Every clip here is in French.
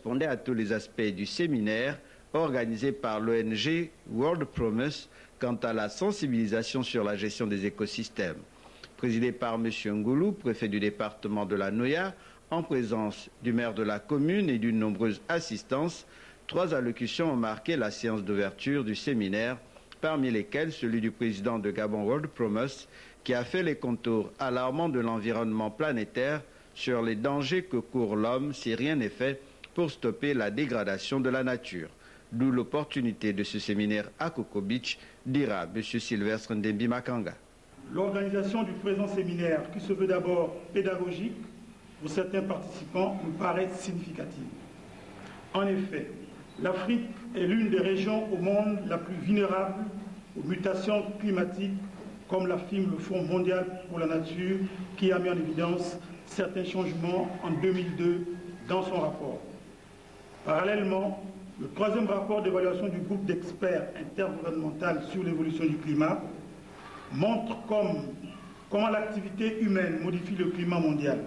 répondait à tous les aspects du séminaire organisé par l'ONG World Promise quant à la sensibilisation sur la gestion des écosystèmes. Présidé par M. Ngoulou, préfet du département de la Noya, en présence du maire de la commune et d'une nombreuse assistance, 3 allocutions ont marqué la séance d'ouverture du séminaire, parmi lesquelles celui du président de Gabon World Promise, qui a fait les contours alarmants de l'environnement planétaire sur les dangers que court l'homme si rien n'est fait pour stopper la dégradation de la nature. D'où l'opportunité de ce séminaire à Coco Beach, dira M. Sylvestre Ndembi Makanga. L'organisation du présent séminaire, qui se veut d'abord pédagogique, pour certains participants, nous paraît significative. En effet, l'Afrique est l'une des régions au monde la plus vulnérable aux mutations climatiques, comme l'affirme le Fonds mondial pour la nature, qui a mis en évidence certains changements en 2002 dans son rapport. Parallèlement, le 3e rapport d'évaluation du groupe d'experts intergouvernemental sur l'évolution du climat montre comment l'activité humaine modifie le climat mondial.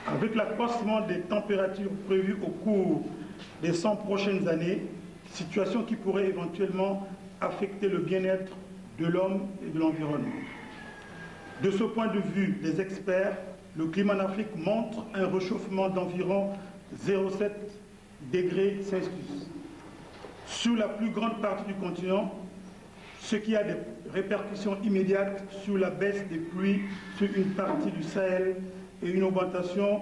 Avec l'accroissement des températures prévues au cours des 100 prochaines années, situation qui pourrait éventuellement affecter le bien-être de l'homme et de l'environnement. De ce point de vue, les experts, le climat en Afrique montre un réchauffement d'environ 0,7 degrés Celsius sur la plus grande partie du continent, ce qui a des répercussions immédiates sur la baisse des pluies sur une partie du Sahel et une augmentation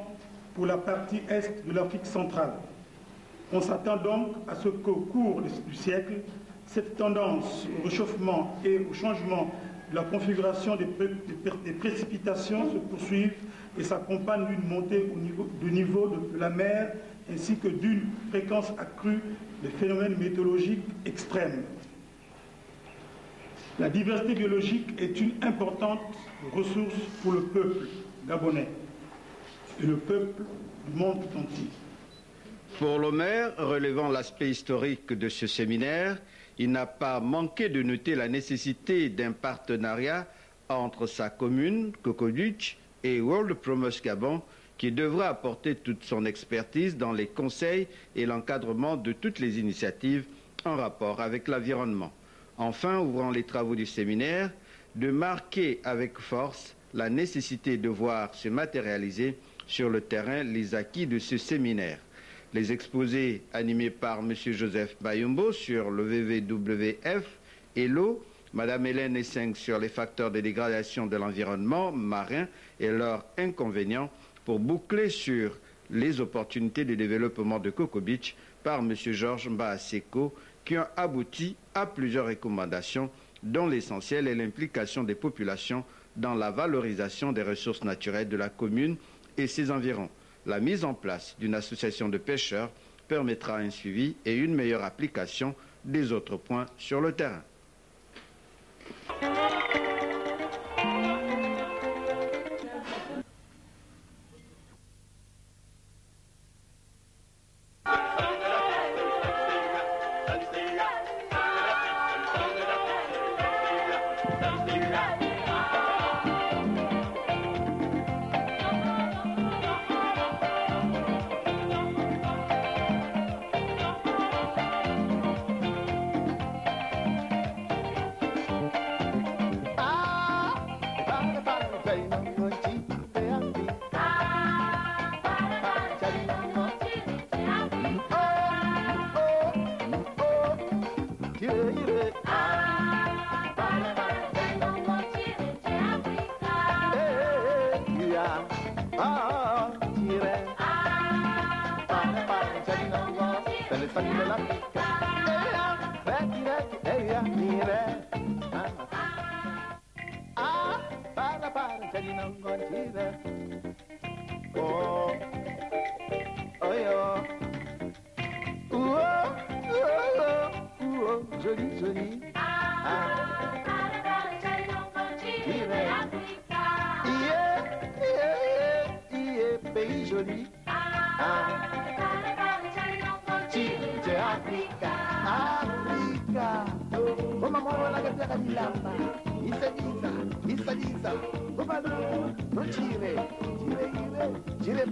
pour la partie est de l'Afrique centrale. On s'attend donc à ce qu'au cours du siècle, cette tendance au réchauffement et au changement de la configuration des précipitations se poursuive et s'accompagne d'une montée du niveau de la mer ainsi que d'une fréquence accrue de phénomènes météorologiques extrêmes. La diversité biologique est une importante ressource pour le peuple gabonais et le peuple du monde tout entier. Pour le maire, relevant l'aspect historique de ce séminaire, il n'a pas manqué de noter la nécessité d'un partenariat entre sa commune, Coco Beach, et World Promise Gabon, qui devra apporter toute son expertise dans les conseils et l'encadrement de toutes les initiatives en rapport avec l'environnement. Enfin, ouvrant les travaux du séminaire, de marquer avec force la nécessité de voir se matérialiser sur le terrain les acquis de ce séminaire. Les exposés animés par M. Joseph Bayumbo sur le WWF et l'eau, Mme Hélène Esseng sur les facteurs de dégradation de l'environnement marin et leurs inconvénients, pour boucler sur les opportunités de développement de Coco Beach par M. Georges Mbaseko, qui ont abouti à plusieurs recommandations, dont l'essentiel est l'implication des populations dans la valorisation des ressources naturelles de la commune et ses environs. La mise en place d'une association de pêcheurs permettra un suivi et une meilleure application des autres points sur le terrain. Chile, Chile, Chile, Chile, Chile,